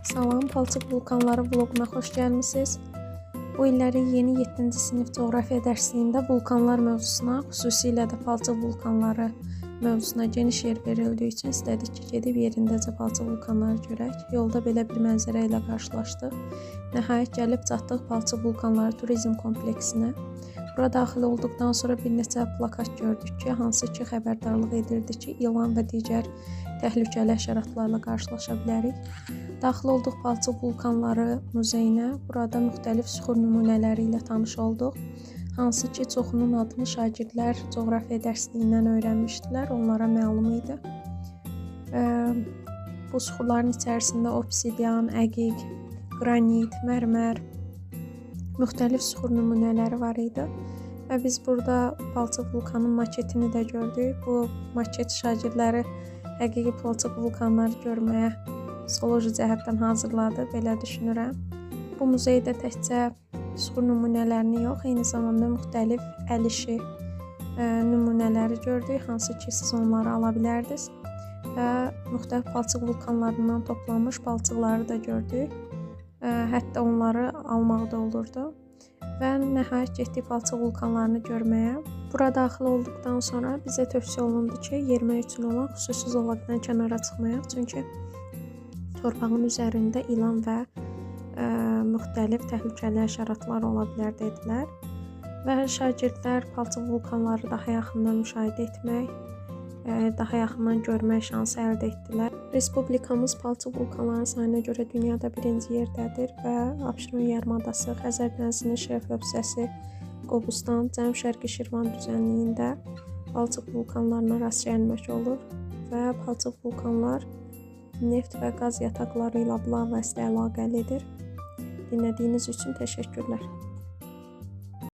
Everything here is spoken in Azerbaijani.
Salam, Palçıq vulkanları vloquna xoş gəlmisiniz. Bu illəri yeni 7-ci sinif coğrafiya dərsliyində vulkanlar mövzusuna, xüsusilə də palçıq vulkanları mövzusuna geniş yer verildiyi üçün istədik ki, gedib yerindəcə palçıq vulkanları görək. Yolda belə bir mənzərə ilə qarşılaşdıq. Nəhayət gəlib çatdıq Palçıq vulkanları turizm kompleksinə. Bura daxil olduqdan sonra bir neçə plakat gördük ki, hansı ki xəbərdarlıq edirdi ki, ilan və digər təhlükəli həşəratlarla qarşılaşa bilərik. Daxil olduq Palçıq vulkanları muzeyinə. Burada müxtəlif süxur nümunələri ilə tanış olduq. Hansı ki, çoxunun adını şagirdlər coğrafiya dərsliyindən öyrənmişdilər, onlara məlum idi. Bu süxurların içərisində obsidian, əqiq, qranit, mərmər, müxtəlif süxur nümunələri var idi. Və biz burada Palçıq vulkanının maketini də gördük. Bu maket şagirdləri həqiqi Palçıq vulkanları görməyə psixoloji cəhətdən hazırladı, belə düşünürəm. Bu muzeydə təkcə süxur nümunələrini yox, eyni zamanda müxtəlif əl işi nümunələri gördük, hansı ki siz onları ala bilərdiniz. Və müxtəlif palçıq vulkanlarından toplanmış palçıqları da gördük. Hətta onları almaq da olurdu. Və nəhayət getdik palçıq vulkanlarını görməyə. Bura daxil olduqdan sonra bizə tövsiyə olundu ki, yerimək üçün olan xüsusi zolaqdan kənara çıxmayaq. Çünki torpağın üzərində ilan və müxtəlif təhlükəli həşəratlar ola bilər dedilər. Və şagirdlər palçıq vulkanları daha yaxından müşahidə etmək, daha yaxından görmək şansı əldə etdilər. Respublikamız palçıq vulkanların sayına görə dünyada birinci yerdədir və Abşeron yarımadası, Xəzər dənizinin şərq hövzəsi, Qobustan, Cənub-Şərqi Şirvan düzənliyində palçıq vulkanlarına rast gəlmək olur və palçıq vulkanlar neft və qaz yataqları ilə bilavasitə əlaqəlidir. Dinlədiyiniz üçün təşəkkürlər.